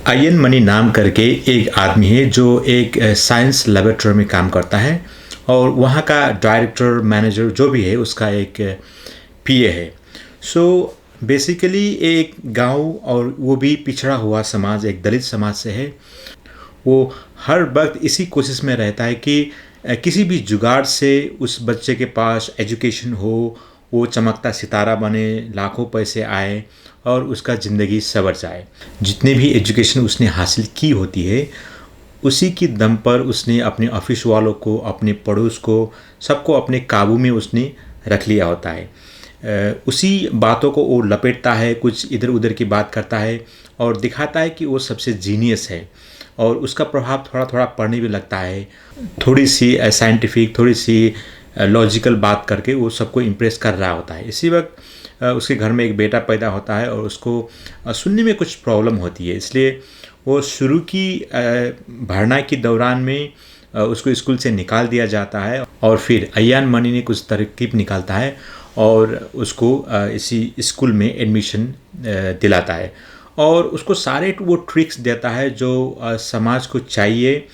Ion money नाम करके एक आदमी है जो एक साइंस लेबोरेटरी में काम करता है और वहाँ का डायरेक्टर मैनेजर जो भी है उसका एक पीए है। सो बेसिकली एक गांव और वो भी पिछड़ा हुआ समाज, एक दलित समाज से है। वो हर वक्त इसी कोशिश में रहता है कि किसी भी जुगाड़ से उस बच्चे के पास एजुकेशन हो, वो चमकता सितारा बने, लाखों पैसे आए और उसका ज़िंदगी संवर जाए। जितने भी एजुकेशन उसने हासिल की होती है उसी की दम पर उसने अपने ऑफिस वालों को, अपने पड़ोस को, सबको अपने काबू में उसने रख लिया होता है। उसी बातों को वो लपेटता है, कुछ इधर उधर की बात करता है और दिखाता है कि वो सबसे जीनियस है और उसका प्रभाव थोड़ा थोड़ा पड़ने भी लगता है। थोड़ी सी साइंटिफिक, थोड़ी सी लॉजिकल बात करके वो सबको इम्प्रेस कर रहा होता है। इसी वक्त उसके घर में एक बेटा पैदा होता है और उसको सुनने में कुछ प्रॉब्लम होती है, इसलिए वो शुरू की भर्ना के दौरान में उसको स्कूल से निकाल दिया जाता है और फिर अयान मनी ने कुछ तरकीब निकालता है और उसको इसी स्कूल में एडमिशन दिलाता है और उसको सारे वो ट्रिक्स देता है जो समाज को चाहिए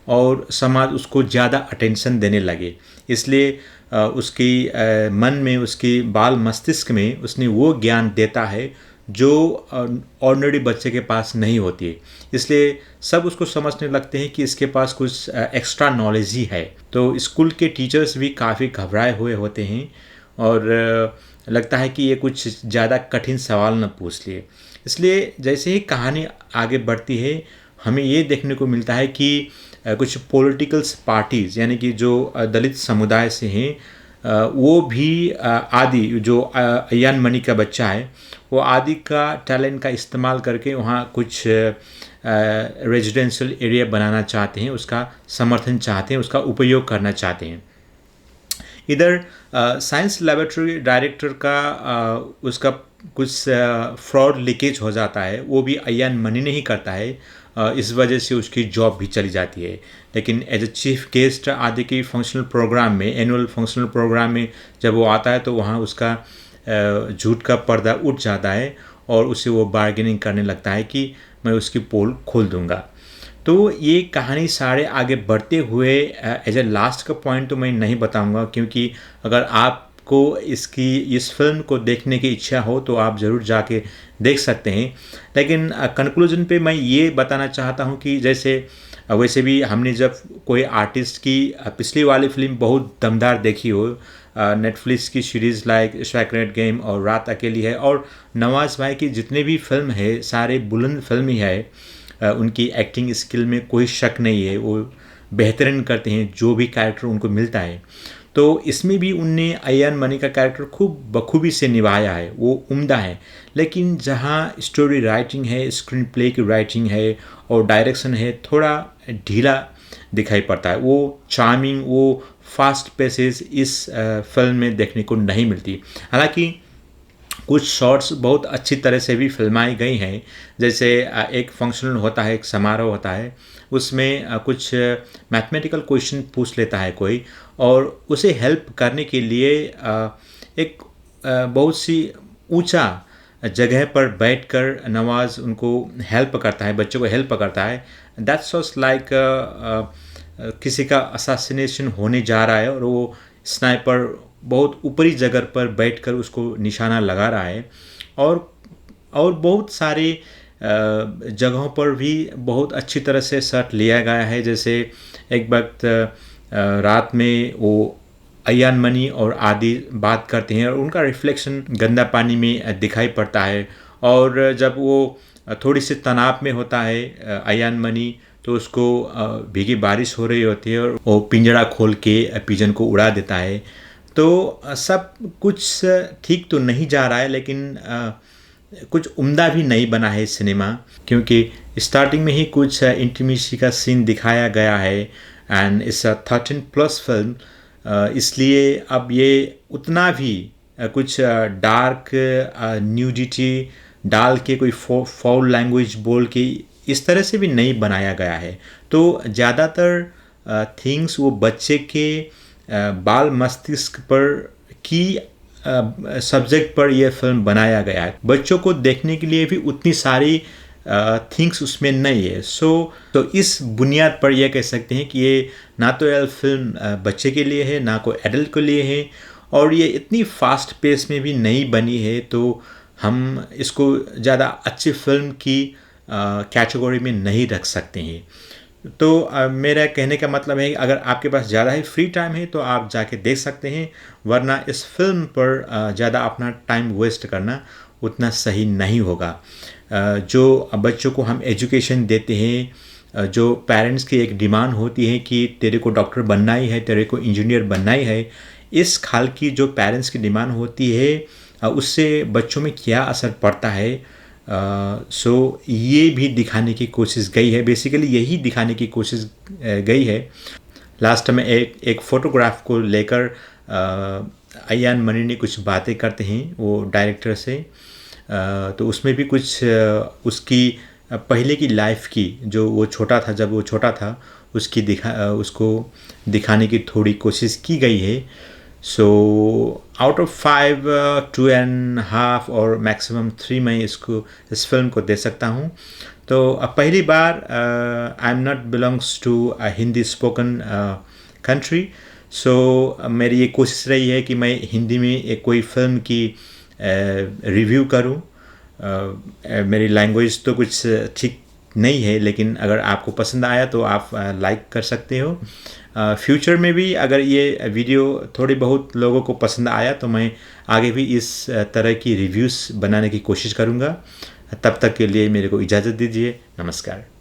और समाज उसको ज़्यादा अटेंशन देने लगे। इसलिए उसकी मन में, उसकी बाल मस्तिष्क में उसने वो ज्ञान देता है जो ऑर्डिनरी बच्चे के पास नहीं होती है। इसलिए सब उसको समझने लगते हैं कि इसके पास कुछ एक्स्ट्रा नॉलेज ही है। तो स्कूल के टीचर्स भी काफ़ी घबराए हुए होते हैं और लगता है कि ये कुछ ज़्यादा कठिन सवाल न पूछ लिए। इसलिए जैसे ही कहानी आगे बढ़ती है हमें ये देखने को मिलता है कि कुछ पॉलिटिकल्स पार्टीज़, यानी कि जो दलित समुदाय से हैं, वो भी आदि जो अयान मनी का बच्चा है वो आदि का टैलेंट का इस्तेमाल करके वहाँ कुछ रेजिडेंशियल एरिया बनाना चाहते हैं, उसका समर्थन चाहते हैं, उसका उपयोग करना चाहते हैं। इधर साइंस लेबोरेटरी डायरेक्टर का उसका कुछ फ्रॉड लीकेज हो जाता है, वो भी अयान मनी नहीं करता है। इस वजह से उसकी जॉब भी चली जाती है। लेकिन एज ए चीफ गेस्ट आदि की फंक्शनल प्रोग्राम में, एनुअल फंक्शनल प्रोग्राम में जब वो आता है तो वहाँ उसका झूठ का पर्दा उठ जाता है और उसे वो बार्गेनिंग करने लगता है कि मैं उसकी पोल खोल दूँगा। तो ये कहानी सारे आगे बढ़ते हुए एज ए लास्ट का पॉइंट तो मैं नहीं बताऊंगा, क्योंकि अगर आपको इस फिल्म को देखने की इच्छा हो तो आप ज़रूर जाके देख सकते हैं। लेकिन कंक्लूजन पे मैं ये बताना चाहता हूँ कि जैसे वैसे भी हमने जब कोई आर्टिस्ट की पिछली वाली फिल्म बहुत दमदार देखी हो, नेटफ्लिक्स की सीरीज़ लाइक स्क्वाड गेम और रात अकेली है, और नवाज़ भाई की जितने भी फिल्म है सारे बुलंद फिल्म ही है। उनकी एक्टिंग स्किल में कोई शक नहीं है, वो बेहतरीन करते हैं जो भी कैरेक्टर उनको मिलता है। तो इसमें भी उनने अयान मनी का कैरेक्टर खूब बखूबी से निभाया है, वो उम्दा है। लेकिन जहाँ स्टोरी राइटिंग है, स्क्रीन प्ले की राइटिंग है और डायरेक्शन है, थोड़ा ढीला दिखाई पड़ता है। वो चार्मिंग, वो फास्ट पेसेस इस फिल्म में देखने को नहीं मिलती। हालांकि कुछ शॉट्स बहुत अच्छी तरह से भी फिल्माई गई हैं। जैसे एक फंक्शनल होता है, एक समारोह होता है, उसमें कुछ मैथमेटिकल क्वेश्चन पूछ लेता है कोई, और उसे हेल्प करने के लिए एक बहुत सी ऊंचा जगह पर बैठकर नवाज़ उनको हेल्प करता है, बच्चों को हेल्प करता है। दैट्स जस्ट लाइक किसी का असैसिनेशन होने जा रहा है और वो स्नाइपर बहुत ऊपरी जगह पर बैठकर उसको निशाना लगा रहा है। और बहुत सारे जगहों पर भी बहुत अच्छी तरह से शॉट लिया गया है। जैसे एक वक्त रात में वो अयान मनी और आदि बात करते हैं और उनका रिफ्लेक्शन गंदा पानी में दिखाई पड़ता है, और जब वो थोड़ी सी तनाव में होता है अयान मनी, तो उसको भीगी बारिश हो रही होती है और वो पिंजरा खोल के पिजन को उड़ा देता है। तो सब कुछ ठीक तो नहीं जा रहा है, लेकिन कुछ उम्दा भी नहीं बना है सिनेमा, क्योंकि स्टार्टिंग में ही कुछ इंटीमेसी का सीन दिखाया गया है एंड इट्स अ 13+ फिल्म। इसलिए अब ये उतना भी कुछ डार्क न्यूडिटी डाल के, कोई फाउल लैंग्वेज बोल के इस तरह से भी नहीं बनाया गया है। तो ज़्यादातर थिंग्स वो बच्चे के बाल मस्तिष्क पर की सब्जेक्ट पर यह फिल्म बनाया गया है। बच्चों को देखने के लिए भी उतनी सारी थिंग्स उसमें नहीं है। तो इस बुनियाद पर यह कह सकते हैं कि ये ना तो यह फिल्म बच्चे के लिए है, ना कोई एडल्ट के लिए है, और ये इतनी फास्ट पेस में भी नहीं बनी है, तो हम इसको ज़्यादा अच्छी फिल्म की कैटेगरी में नहीं रख सकते हैं। तो मेरा कहने का मतलब है कि अगर आपके पास ज़्यादा ही फ्री टाइम है तो आप जाके देख सकते हैं, वरना इस फिल्म पर ज़्यादा अपना टाइम वेस्ट करना उतना सही नहीं होगा। जो बच्चों को हम एजुकेशन देते हैं, जो पेरेंट्स की एक डिमांड होती है कि तेरे को डॉक्टर बनना ही है, तेरे को इंजीनियर बनना ही है, इस खाल की जो पेरेंट्स की डिमांड होती है, उससे बच्चों में क्या असर पड़ता है, ये भी दिखाने की कोशिश गई है। बेसिकली यही दिखाने की कोशिश गई है। लास्ट में एक फ़ोटोग्राफ को लेकर अयान मनी ने कुछ बातें करते हैं वो डायरेक्टर से, तो उसमें भी कुछ उसकी पहले की लाइफ की, जो वो छोटा था, जब वो छोटा था, उसको दिखाने की थोड़ी कोशिश की गई है। सो आउट ऑफ 5, 2.5 और मैक्सिमम 3 मैं इस फिल्म को दे सकता हूँ। तो पहली बार I am not belongs to a Hindi spoken country, so मेरी ये कोशिश रही है कि मैं हिंदी में एक कोई फिल्म की रिव्यू करूं। मेरी लैंग्वेज तो कुछ ठीक नहीं है, लेकिन अगर आपको पसंद आया तो आप लाइक कर सकते हो। फ्यूचर में भी अगर ये वीडियो थोड़ी बहुत लोगों को पसंद आया तो मैं आगे भी इस तरह की रिव्यूज़ बनाने की कोशिश करूँगा। तब तक के लिए मेरे को इजाज़त दीजिए। नमस्कार।